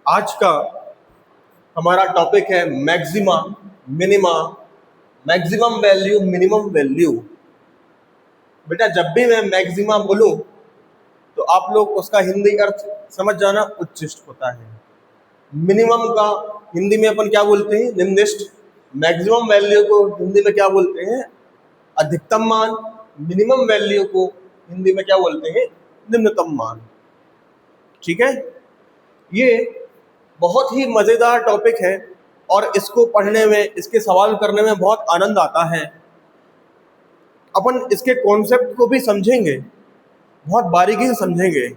आज का हमारा टॉपिक है maxima, minima, maximum value, minimum value. बेटा जब भी मैं मैक्सिमा बोलूं तो आप लोग उसका हिंदी अर्थ समझ जाना, उच्चिष्ट होता है। मिनिमम का हिंदी में अपन क्या बोलते हैं? निम्निष्ट। मैक्सिमम वैल्यू को हिंदी में क्या बोलते हैं? अधिकतम मान। मिनिमम वैल्यू को हिंदी में क्या बोलते हैं? निम्नतम मान। ठीक है, ये बहुत ही मजेदार टॉपिक है और इसको पढ़ने में, इसके सवाल करने में बहुत आनंद आता है। अपन इसके कॉन्सेप्ट को भी समझेंगे, बहुत बारीकी से समझेंगे।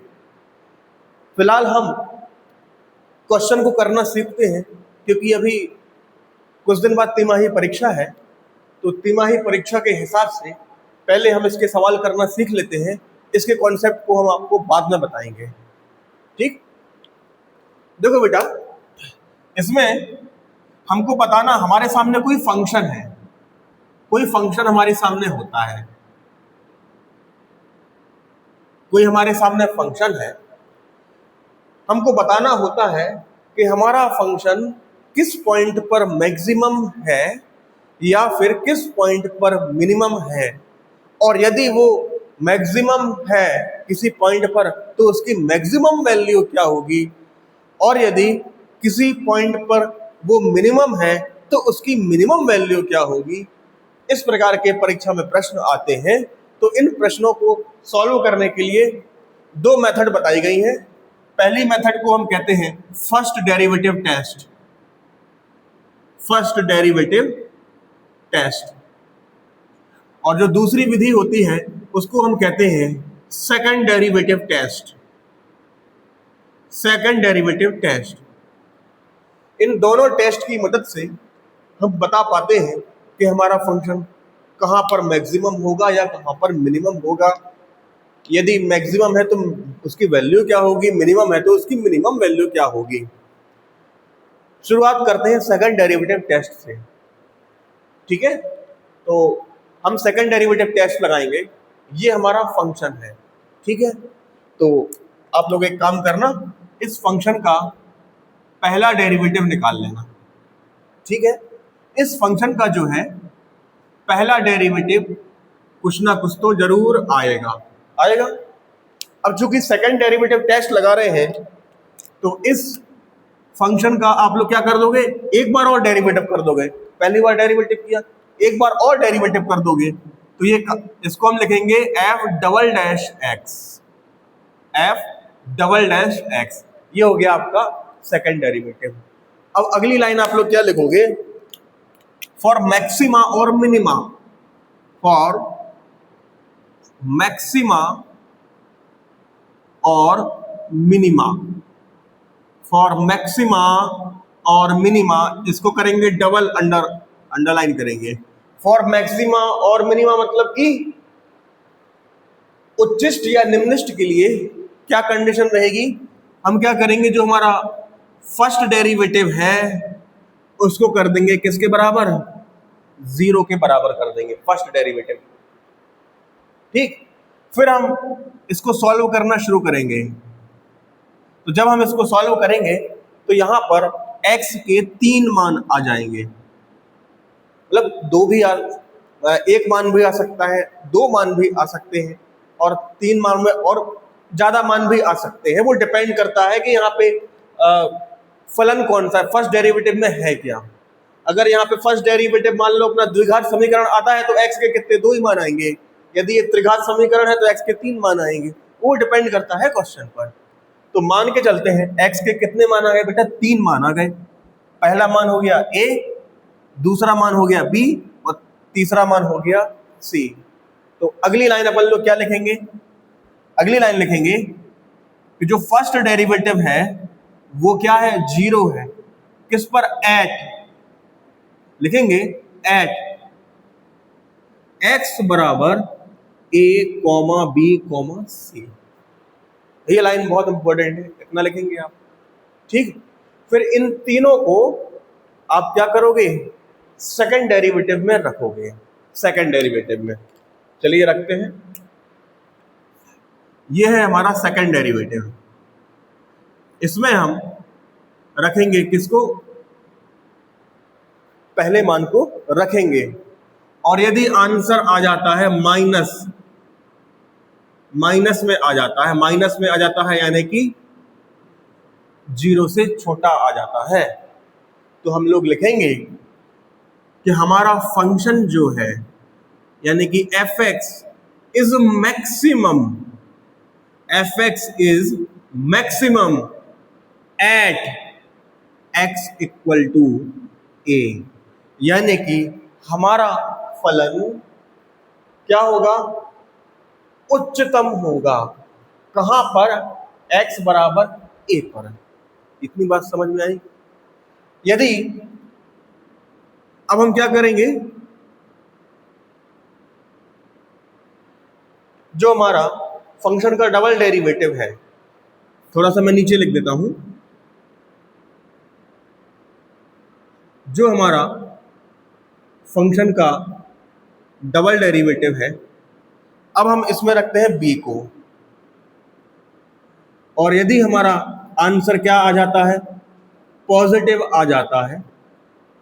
फिलहाल हम क्वेश्चन को करना सीखते हैं, क्योंकि अभी कुछ दिन बाद तिमाही परीक्षा है। तो तिमाही परीक्षा के हिसाब से पहले हम इसके सवाल करना सीख लेते हैं। इसके कॉन्सेप्ट को हम आपको बाद में बताएंगे। ठीक, देखो बेटा, इसमें हमको बताना, हमारे सामने कोई फंक्शन है, कोई फंक्शन हमारे सामने होता है, कोई हमारे सामने फंक्शन है। हमको बताना होता है कि हमारा फंक्शन किस पॉइंट पर मैक्सिमम है या फिर किस पॉइंट पर मिनिमम है, और यदि वो मैक्सिमम है किसी पॉइंट पर तो उसकी मैक्सिमम वैल्यू क्या होगी, और यदि किसी पॉइंट पर वो मिनिमम है तो उसकी मिनिमम वैल्यू क्या होगी। इस प्रकार के परीक्षा में प्रश्न आते हैं। तो इन प्रश्नों को सॉल्व करने के लिए दो मेथड बताई गई हैं। पहली मेथड को हम कहते हैं first derivative test. First derivative test. और जो दूसरी विधि होती है उसको हम कहते हैं second derivative test. Second derivative test. इन दोनों टेस्ट की मदद से हम बता पाते हैं कि हमारा फंक्शन कहाँ पर मैक्सिमम होगा या कहाँ पर मिनिमम होगा। यदि मैक्सिमम है तो उसकी वैल्यू क्या होगी, मिनिमम है तो उसकी मिनिमम वैल्यू क्या होगी। शुरुआत करते हैं सेकंड डेरिवेटिव टेस्ट से। ठीक है, तो हम सेकंड डेरिवेटिव टेस्ट लगाएंगे। ये हमारा फंक्शन है। ठीक है, तो आप लोग एक काम करना, इस फंक्शन का पहला डेरिवेटिव निकाल लेना। ठीक है, इस फंक्शन का जो है पहला डेरिवेटिव कुछ ना कुछ तो जरूर आएगा। अब चूंकि सेकंड डेरिवेटिव टेस्ट लगा रहे हैं तो इस फंक्शन का आप लोग क्या कर दोगे, एक बार और डेरिवेटिव कर दोगे। पहली बार डेरिवेटिव किया, एक बार और डेरिवेटिव कर दोगे तो ये इसको हम लिखेंगे F double dash x. F double dash x, ये हो गया आपका सेकंड डेरिवेटिव। अब अगली लाइन आप लोग क्या लिखोगे? फॉर मैक्सिमा और मिनिमा। फॉर मैक्सिमा और मिनिमा। फॉर मैक्सिमा और मिनिमा, इसको करेंगे डबल अंडरलाइन करेंगे। फॉर मैक्सिमा और मिनिमा मतलब कि उच्चिष्ट या निम्निष्ट के लिए क्या कंडीशन रहेगी? हम क्या करेंगे, जो हमारा फर्स्ट डेरिवेटिव है उसको कर देंगे किसके बराबर? 0 के बराबर कर देंगे फर्स्ट डेरिवेटिव। ठीक, फिर हम इसको सॉल्व करना शुरू करेंगे। तो जब हम इसको सॉल्व करेंगे तो यहां पर x के 3 मान आ जाएंगे। मतलब एक मान भी आ सकता है, 2 मान भी आ सकते हैं, और 3 मान में और ज्यादा मान भी आ सकते हैं। वो डिपेंड करता है कि यहाँ पे फलन कौन सा है, फर्स्ट डेरिवेटिव में है क्या। अगर यहाँ पे फर्स्ट डेरिवेटिव मान लो अपना द्विघात समीकरण आता है तो x के कितने? 2 ही मान आएंगे। यदि ये त्रिघात समीकरण है तो x के 3 मान आएंगे। वो डिपेंड करता है क्वेश्चन पर। तो मान के चलते हैं x के कितने मान आ गए बेटा? 3 मान आ गए। पहला मान हो गया a, दूसरा मान हो गया b और तीसरा मान हो गया c। तो अगली लाइन अपन लोग क्या लिखेंगे? अगली लाइन लिखेंगे कि जो फर्स्ट डेरिवेटिव है वो क्या है? 0 है। किस पर? एट लिखेंगे, एट x बराबर a comma b comma c। ये लाइन बहुत इंपॉर्टेंट है, इतना लिखेंगे आप। ठीक, फिर इन तीनों को आप क्या करोगे? सेकंड डेरिवेटिव में रखोगे। सेकंड डेरिवेटिव में, चलिए रखते हैं। ये है हमारा सेकंड डेरिवेटिव। इसमें हम रखेंगे किसको, पहले मान को रखेंगे। और यदि आंसर आ जाता है माइनस में आ जाता है, माइनस में आ जाता है यानी कि 0 से छोटा आ जाता है, तो हम लोग लिखेंगे कि हमारा फंक्शन जो है यानी कि fx is maximum, fx is maximum at x equal to a, यानी कि हमारा फलन क्या होगा, उच्चतम होगा। कहां पर, x बराबर a पर। इतनी बात समझ में आई। यदि अब हम क्या करेंगे, जो हमारा फंक्शन का डबल डेरिवेटिव है, थोड़ा सा मैं नीचे लिख देता हूं, जो हमारा फंक्शन का डबल डेरिवेटिव है, अब हम इसमें रखते हैं b को, और यदि हमारा आंसर क्या आ जाता है, पॉजिटिव आ जाता है,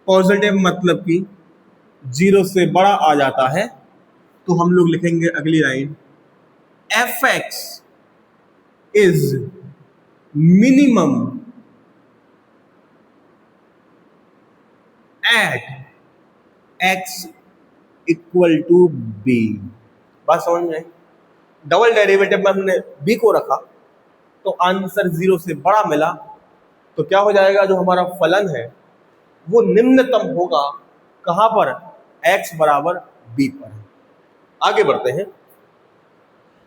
पॉजिटिव मतलब कि 0 से बड़ा आ जाता है, तो हम लोग लिखेंगे अगली line, fx is minimum at x equal to b। बात समझ में आई। डबल डेरिवेटिव में हमने b को रखा तो आंसर 0 से बड़ा मिला, तो क्या हो जाएगा, जो हमारा फलन है वो निम्नतम होगा। कहां पर, x बराबर b पर। आगे बढ़ते हैं।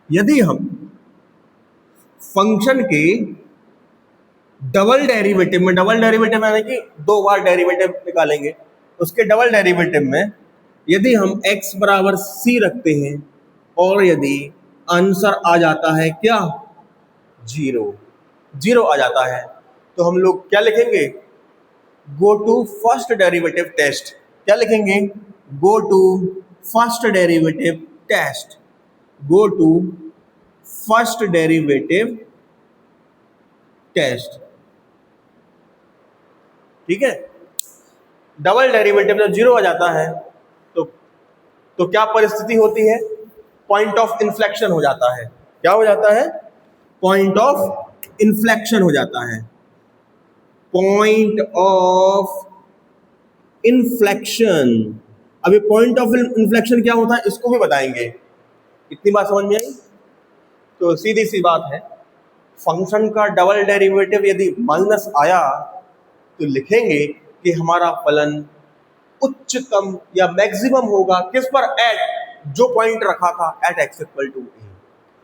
यदि हम फंक्शन के डबल डेरिवेटिव में, डबल डेरिवेटिव यानी कि 2 बार डेरिवेटिव निकालेंगे, उसके डबल डेरिवेटिव में यदि हम x बराबर c रखते हैं और यदि आंसर आ जाता है क्या, 0 आ जाता है, तो हम लोग क्या लिखेंगे, go to first derivative test. क्या लिखेंगे, go to first derivative test, go to first derivative test. ठीक है। डबल डेरिवेटिव जब 0 आ जाता है तो क्या परिस्थिति होती है, पॉइंट ऑफ इन्फ्लेक्शन हो जाता है। क्या हो जाता है, पॉइंट ऑफ इन्फ्लेक्शन हो जाता है, पॉइंट ऑफ इन्फ्लेक्शन। अभी पॉइंट ऑफ इन्फ्लेक्शन क्या होता है इसको भी बताएंगे। इतनी बात समझ में आई। तो सीधी सी बात है, फंक्शन का डबल डेरिवेटिव यदि माइनस आया तो लिखेंगे कि हमारा फलन उच्चतम या मैक्सिमम होगा किस पर, एट, जो पॉइंट रखा था, at x equal to a।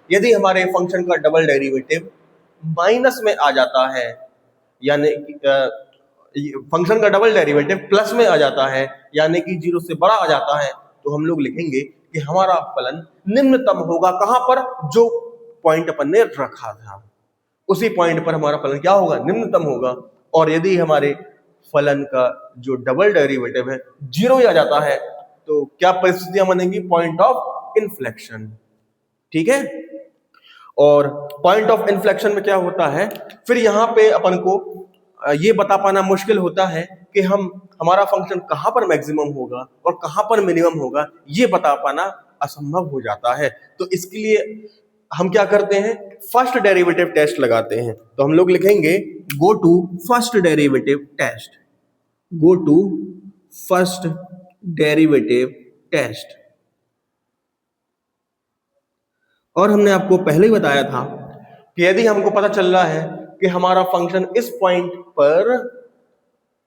यदि हमारे फंक्शन का डबल डेरिवेटिव माइनस में आ जाता है, यानी फंक्शन का डबल डेरिवेटिव प्लस में आ जाता है यानी कि 0 से बड़ा आ जाता है, तो हम लोग लिखेंगे कि हमारा फलन निम्नतम होगा। कहां पर, जो पॉइंट अपन ने रखा था उसी पॉइंट पर हमारा फलन क्या होगा, निम्नतम होगा। और यदि हमारे फलन का जो डबल डेरिवेटिव है 0 ही आ जाता है तो क्या परिस्थितियां बनेंगी, पॉइंट ऑफ इन्फ्लेक्शन। ठीक है। और पॉइंट ऑफ इन्फ्लेक्शन में क्या होता है, फिर यहां पे अपन को ये बता पाना मुश्किल होता है कि हमारा फंक्शन कहां पर मैक्सिमम होगा और कहां पर मिनिमम होगा, ये बता पाना असंभव हो जाता है। तो इसके लिए हम क्या करते हैं, फर्स्ट डेरिवेटिव टेस्ट लगाते हैं। तो हम लोग लिखेंगे go to first derivative test, go to first derivative test. और हमने आपको पहले ही बताया था कि यदि हमको पता चल रहा है कि हमारा फंक्शन इस पॉइंट पर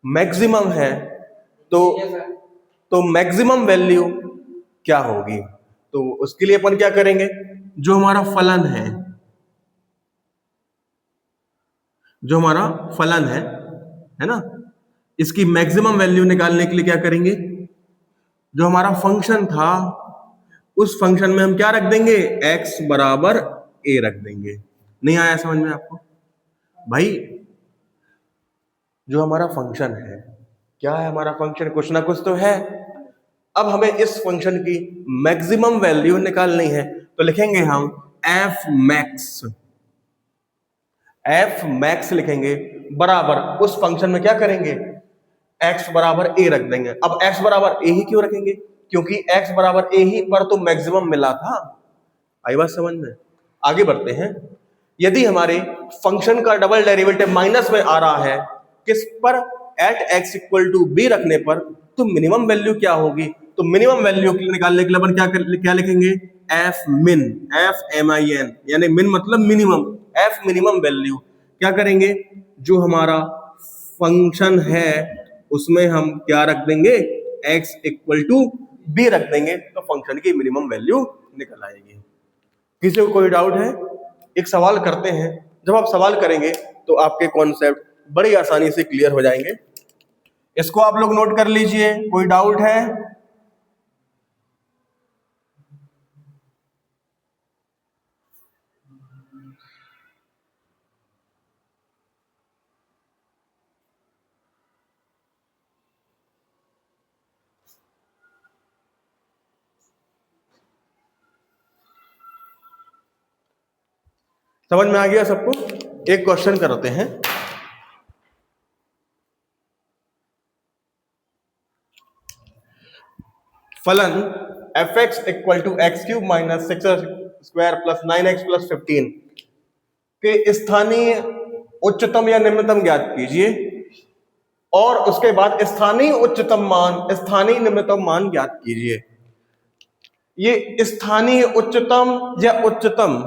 मैक्सिमम है तो मैक्सिमम वैल्यू क्या होगी, तो उसके लिए अपन क्या करेंगे, जो हमारा फलन है, जो हमारा फलन है ना, इसकी मैक्सिमम वैल्यू निकालने के लिए क्या करेंगे, जो हमारा फंक्शन था उस फंक्शन में हम क्या रख देंगे, x बराबर a रख देंगे। नहीं आया समझ में आपको भाई। जो हमारा फंक्शन है, क्या है हमारा फंक्शन, कुछ ना कुछ तो है। अब हमें इस फंक्शन की मैक्सिमम वैल्यू निकालनी है, तो लिखेंगे हम f max लिखेंगे, बराबर उस फंक्शन में क्या करेंगे, x बराबर a रख देंगे। अब x बराबर a ही क्यों रखेंगे, क्योंकि x बराबर a ही पर तो मैक्सिमम मिला था। आई बात समझ में? आगे बढ़ते हैं। यदि हमारे फंक्शन का डबल डेरिवेटिव माइनस में आ रहा है, किस पर, at x equal to b रखने पर, तो मिनिमम वैल्यू क्या होगी, तो मिनिमम वैल्यू निकालने के लिए अपन क्या लिखेंगे, f min, f min, यानी min मतलब मिनिमम, f मिनिमम वैल्यू क्या करेंगे, जो हमारा फंक्शन है उसमें हम क्या रख देंगे, x इक्वल टू b रख देंगे, तो फंक्शन की मिनिमम वैल्यू निकल आएगी। किसी को कोई डाउट है? एक सवाल करते हैं, जब आप सवाल करेंगे तो आपके कॉन्सेप्ट बड़ी आसानी से क्लियर हो जाएंगे। इसको आप लोग नोट कर लीजिए। कोई डाउट है? समझ में आ गया सबको? एक क्वेश्चन करते हैं। फलन fx equal to x cube minus 6x square plus 9x plus 15 के स्थानीय उच्चतम या निम्नतम ज्ञात कीजिए, और उसके बाद स्थानीय उच्चतम मान स्थानीय निम्नतम मान ज्ञात कीजिए। ये स्थानीय उच्चतम या उच्चतम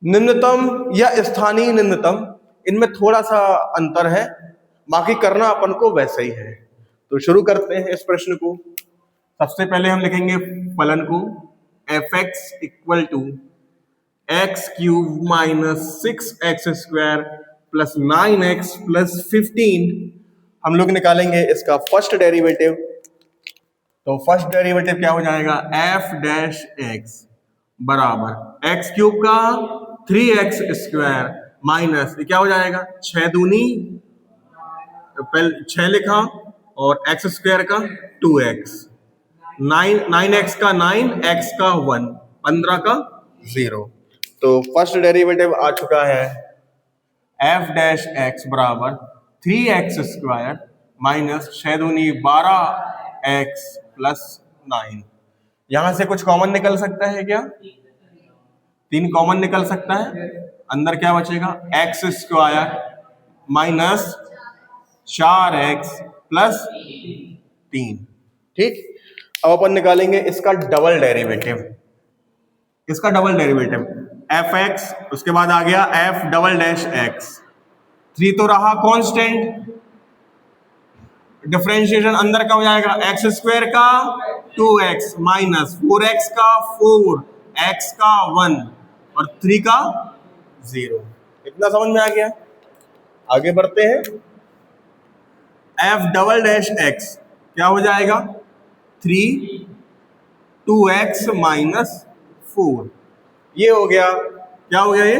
निम्नतम या स्थानीय निम्नतम, इनमें थोड़ा सा अंतर है, बाकी करना अपन को वैसे ही है। तो शुरू करते हैं इस प्रश्न को। सबसे पहले हम लिखेंगे फलन को fx equal to x cube minus 6x square plus 9x plus 15। हम लोग निकालेंगे इसका फर्स्ट डेरिवेटिव। तो फर्स्ट डेरिवेटिव क्या हो जाएगा, f डैश x बराबर एक्स क्यूब का 3x स्क्वायर माइनस क्या हो जाएगा, 6 दूनी, पहले 6 लिखा, और x स्क्वायर का 2x, 9x का 9, x का 1, 15 का 0। तो फर्स्ट डेरिवेटिव आ चुका है f डैश x बराबर 3x स्क्वायर माइनस 6 दूनी 12x प्लस 9। यहां से कुछ कॉमन निकल सकता है क्या, 3 कॉमन निकल सकता है, अंदर क्या बचेगा, x square minus 4x plus 3। ठीक, अब अपन निकालेंगे इसका डबल डेरिवेटिव। इसका डबल डेरिवेटिव fx, उसके बाद आ गया f डबल डैश x, 3 तो रहा कांस्टेंट, डिफरेंशिएशन अंदर का हो जाएगा एक्स स्क्वायर का 2x माइनस 4x का 4, x का 1 और 3 का 0। इतना समझ में आ गया? आगे बढ़ते हैं। f डबल डैश x क्या हो जाएगा, 3 2x माइनस 4, ये हो गया, क्या हो गया, ये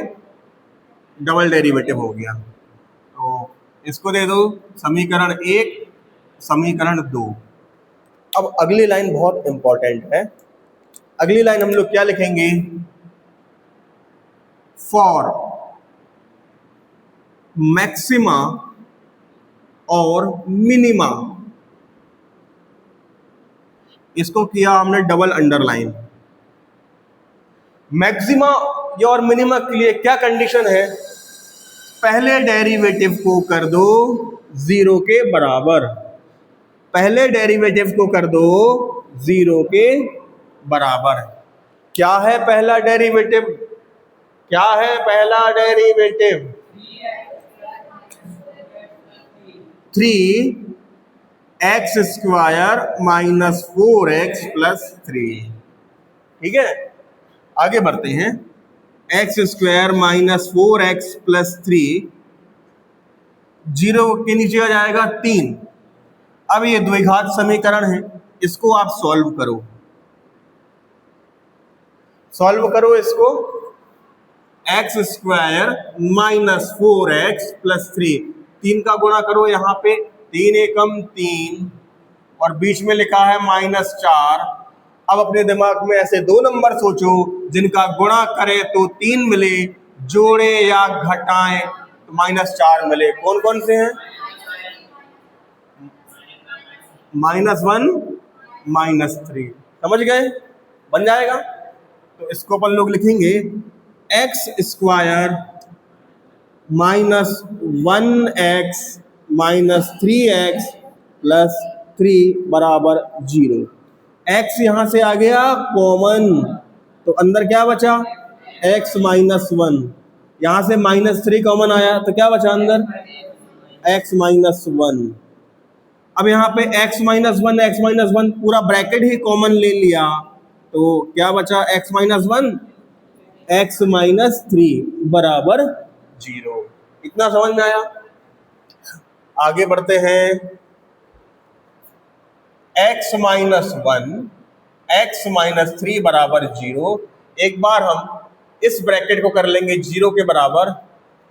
डबल डेरिवेटिव हो गया। तो इसको दे दो समीकरण 1, समीकरण 2। अब अगली लाइन बहुत इंपॉर्टेंट है। अगली लाइन हम लोग क्या लिखेंगे, फॉर मैक्सिमा और मिनिमा, इसको किया हमने डबल अंडरलाइन। मैक्सिमा और मिनिमा के लिए क्या कंडीशन है, पहले डेरिवेटिव को कर दो 0 के बराबर, पहले डेरिवेटिव को कर दो 0 के बराबर। क्या है पहला डेरिवेटिव, क्या है पहला derivative, 3x square minus 4x plus 3। ठीक है, आगे बढ़ते हैं। x square minus 4x plus 3 0 के नीचे आ जाएगा 3। अब ये द्विघात समीकरण है, इसको आप सॉल्व करो, सॉल्व करो इसको। x square minus 4x plus 3, 3 का गुणा करो, यहाँ पे 3 एकम 3 और बीच में लिखा है माइनस 4। अब अपने दिमाग में ऐसे 2 नंबर सोचो जिनका गुणा करे तो 3 मिले, जोड़े या घटाएं तो -4 मिले। कौन कौन से हैं? -1 -3, समझ गए? बन जाएगा। तो इसको अपन लोग लिखेंगे x² -1x -3x + 3 बराबर 0। x यहां से आ गया कॉमन, तो अंदर क्या बचा? x -1। यहां से -3 कॉमन आया तो क्या बचा अंदर? x -1। अब यहाँ पे x -1 पूरा ब्रैकेट ही कॉमन ले लिया, तो क्या बचा? x -1 x -3 बराबर 0। इतना समझ में आया? आगे बढ़ते हैं। x -1 x -3 बराबर 0। एक बार हम इस ब्रैकेट को कर लेंगे 0 के बराबर,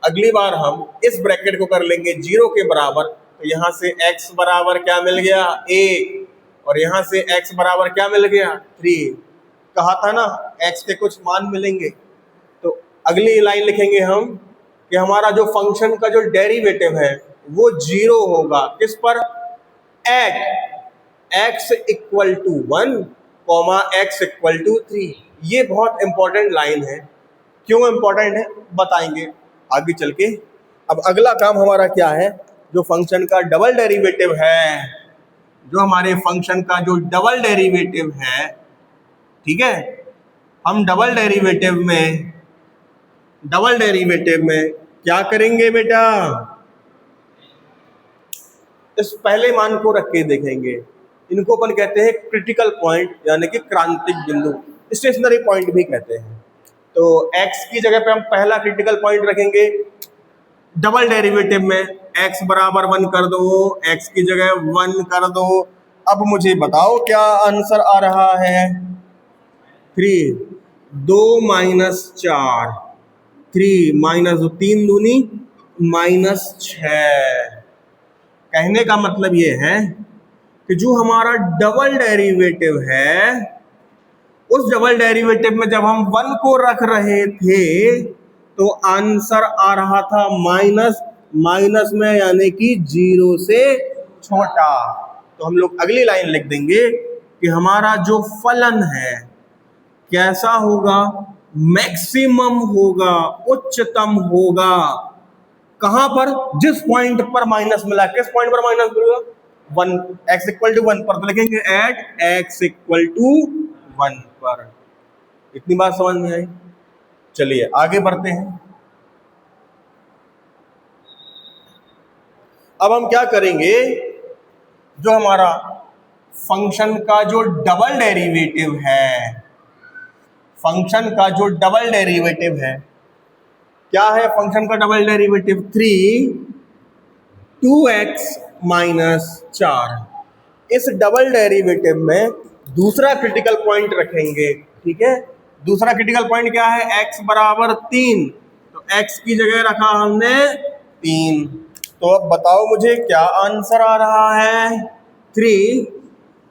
अगली बार हम इस ब्रैकेट को कर लेंगे 0 के बराबर। तो यहां से x बराबर क्या मिल गया? 1, और यहां से x बराबर क्या मिल गया? 3। कहा था ना x के कुछ मान मिलेंगे। तो अगली लाइन लिखेंगे हम कि हमारा जो फंक्शन का जो डेरिवेटिव है वो 0 होगा। किस पर? At x = 1, x = 3। ये बहुत इंपॉर्टेंट लाइन है। क्यों इंपॉर्टेंट है बताएंगे आगे चल के। अब अगला काम हमारा क्या है? जो फंक्शन का डबल डेरिवेटिव है, जो हमारे फंक्शन का जो डबल डेरिवेटिव है, ठीक है, हम डबल डेरिवेटिव में क्या करेंगे बेटा? इस पहले मान को रख के देखेंगे। इनको अपन कहते हैं क्रिटिकल पॉइंट, यानी कि क्रांतिक बिंदु, स्टेशनरी पॉइंट भी कहते हैं। तो x की जगह पे हम पहला क्रिटिकल पॉइंट रखेंगे डबल डेरिवेटिव में। x बराबर 1 कर दो, x की जगह 1 कर दो। अब मुझे बताओ क्या आंसर आ रहा है? 3, 2 - 4, 3 - 3 दूनी -6। कहने का मतलब ये है कि जो हमारा डबल डेरिवेटिव है, उस डबल डेरिवेटिव में जब हम 1 को रख रहे थे तो आंसर आ रहा था माइनस, माइनस में यानी कि 0 से छोटा। तो हम लोग अगली लाइन लिख देंगे कि हमारा जो फलन है कैसा होगा? मैक्सिमम होगा, उच्चतम होगा। कहां पर? जिस पॉइंट पर माइनस मिला। किस पॉइंट पर माइनस मिला? 1, x = 1 पर। तो लिखेंगे एट x = 1 पर। इतनी बात समझ में आई? चलिए आगे बढ़ते हैं। अब हम क्या करेंगे? जो हमारा फंक्शन का जो डबल डेरिवेटिव है, फंक्शन का जो डबल डेरिवेटिव है, क्या है फंक्शन का डबल डेरिवेटिव? 3 2x - 4। इस डबल डेरिवेटिव में दूसरा क्रिटिकल पॉइंट रखेंगे, ठीक है। दूसरा क्रिटिकल पॉइंट क्या है? x बराबर 3। तो x की जगह रखा हमने 3। तो अब बताओ मुझे क्या आंसर आ रहा है? 3,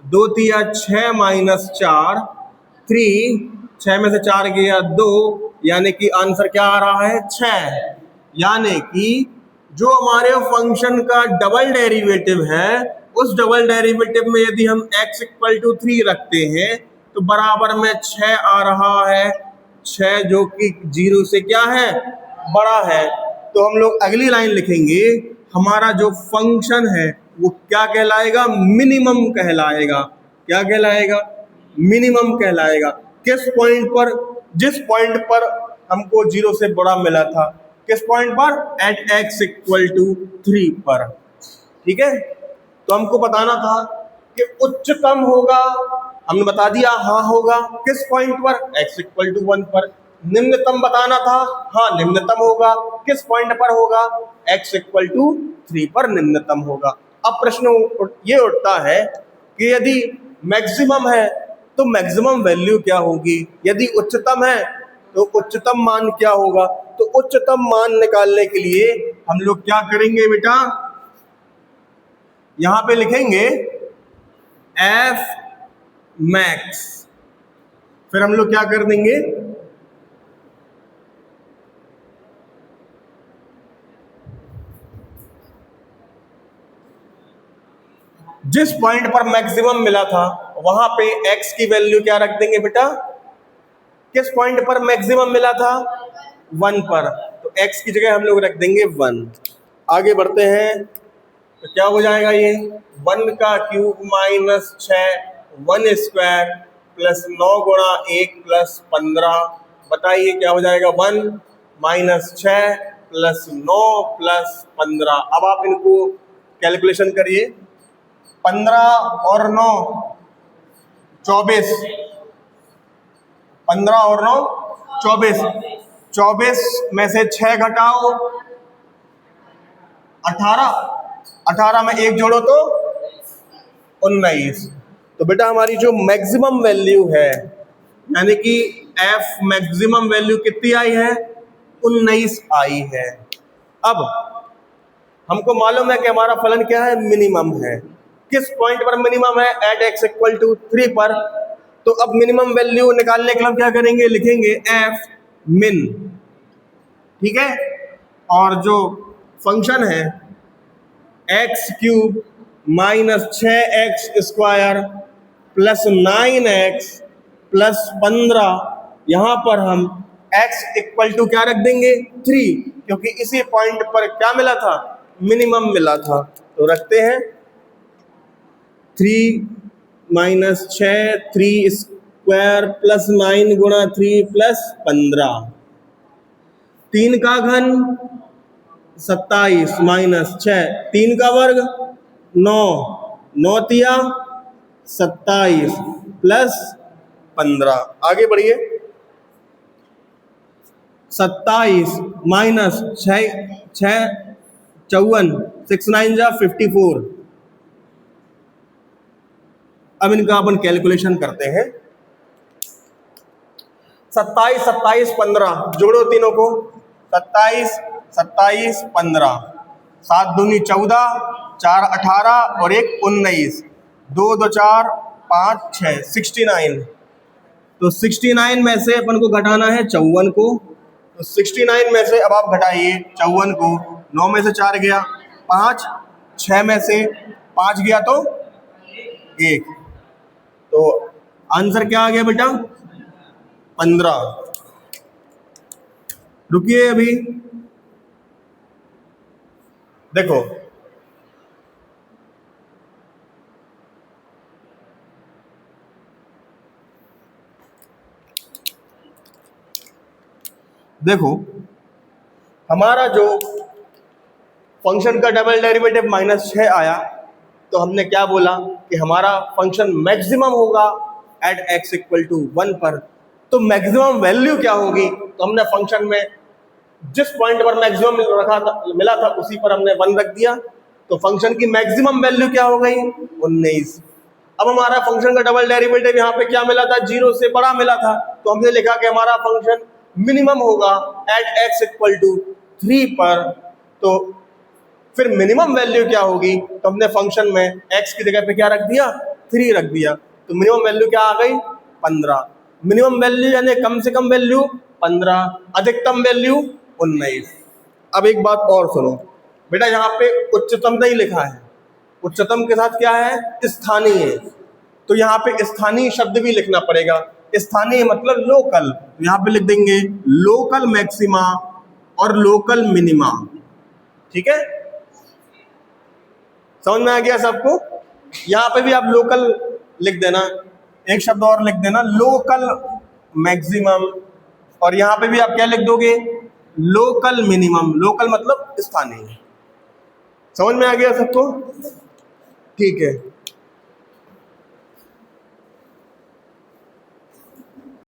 2 × 3 = 6 - 4, 3, 6 में से 4 गया 2, यानी कि आंसर क्या आ रहा है? 6। यानी कि जो हमारे फंक्शन का डबल डेरिवेटिव है, उस डबल डेरिवेटिव में यदि हम x = 3 रखते हैं तो बराबर में 6 आ रहा है। 6 जो कि 0 से क्या है? बड़ा है। तो हम लोग अगली लाइन लिखेंगे, हमारा जो फंक्शन है वो क्या कहलाएगा? मिनिमम कहलाएगा। क्या कहलाएगा? मिनिमम कहलाएगा। किस पॉइंट पर? जिस पॉइंट पर हमको 0 से बड़ा मिला था। किस पॉइंट पर? एट x = 3 पर। ठीक है। तो हमको बताना था कि उच्चतम होगा, हमने बता दिया हाँ होगा। किस पॉइंट पर? x = 1 पर। निम्नतम बताना था, हाँ निम्नतम होगा। किस पॉइंट पर होगा? x = 3 पर निम्नतम होगा। अब प्रश्न ये उठता है कि यदि मैक्सिमम है तो मैक्सिमम वैल्यू क्या होगी? यदि उच्चतम है तो उच्चतम मान क्या होगा? तो उच्चतम मान निकालने के लिए हम लोग क्या करेंगे बेटा? यहां पे लिखेंगे f max, फिर हम लोग क्या कर देंगे? जिस पॉइंट पर मैक्सिमम मिला था वहां पे x की वैल्यू क्या रख देंगे बेटा? किस पॉइंट पर मैक्सिमम मिला था? 1 पर, तो x की जगह हम लोग रख देंगे 1। आगे बढ़ते हैं, तो क्या हो जाएगा ये 1 का क्यूब माइनस 6 1 स्क्वायर प्लस 9 गुणा 1 प्लस 15। बताइए क्या हो जाएगा? 1 माइनस 6 प्लस 9 प्लस 15। अब आप इनको कैलकुलेशन करिए। 15 और 9 24, 15 और 9 24, 24 में से 6 घटाओ 18, 18 में 1 जोड़ो तो 19। तो बेटा हमारी जो मैक्सिमम वैल्यू है, यानी कि एफ मैक्सिमम वैल्यू कितनी आई है? 19 आई है। अब हमको मालूम है कि हमारा फलन क्या है? मिनिमम है। किस पॉइंट पर मिनिमम है? एट x इक्वल टू 3 पर। तो अब मिनिमम वैल्यू निकालने के लिए हम क्या करेंगे? लिखेंगे एफ मिन, ठीक है। और जो फंक्शन है x cube minus 6x square plus 9x plus 15, यहां पर हम x इक्वल टू क्या रख देंगे? 3, क्योंकि इसी पॉइंट पर क्या मिला था? मिनिमम मिला था। तो रखते हैं 3 माइनस 6 3 स्क्वायर प्लस 9 गुणा 3 प्लस 15, 3 का घन 27 माइनस 6 3 का वर्ग 9 9 तिया 27 प्लस 15। आगे बढ़िए, 27 माइनस 6 54 6 9 जा 54। अब इनका अपन कैलकुलेशन करते हैं। 27 27 15 जोड़ो तीनों को, 27 27 15, 7 दूनी 14 4 18 और 1 19, 2 2 4 5 6 69। तो 69 में से अपन को घटाना है 54 को। तो 69 में से अब आप घटाइए 54 को। 9 में से 4 गया 5, 6 में से 5 गया तो 1। तो आंसर क्या आ गया बेटा? 15। रुकिए अभी, देखो देखो हमारा जो फंक्शन का डबल डेरिवेटिव -6 आया, तो हमने क्या बोला कि हमारा फंक्शन मैक्सिमम होगा एट x इक्वल टू 1 पर। तो मैक्सिमम वैल्यू क्या होगी? तो हमने फंक्शन में जिस पॉइंट पर मैक्सिमम रखा था मिला था उसी पर हमने 1 रख दिया। तो फंक्शन की मैक्सिमम वैल्यू क्या हो गई? 19। अब हमारा फंक्शन का डबल डेरिवेटिव यहाँ पे क्या मिला था? 0 से बड़ा मिला था। तो हमने लिखा कि हमारा फंक्शन मिनिमम होगा एट x इक्वल टू 3 पर। तो फिर मिनिमम वैल्यू क्या होगी? तो हमने फंक्शन में x की जगह पे क्या रख दिया? 3 रख दिया। तो मिनिमम वैल्यू क्या आ गई? 15। मिनिमम वैल्यू यानी कम से कम वैल्यू 15, अधिकतम वैल्यू 19। अब एक बात और सुनो बेटा, यहाँ पे उच्चतम नहीं लिखा है, उच्चतम के साथ क्या है? स्थानीय। तो यहाँ पे स्थानीय शब्द भी लिखना पड़ेगा। स्थानीय मतलब लोकल। यहाँ पे लिख देंगे लोकल मैक्सिमा और लोकल मिनिमा, ठीक है। समझ में आ गया सबको? यहाँ पे भी आप लोकल लिख देना, एक शब्द और लिख देना लोकल मैक्सिमम, और यहाँ पे भी आप क्या लिख दोगे? Local minimum. लोकल मतलब स्थानीय। समझ में आ गया सबको? ठीक है।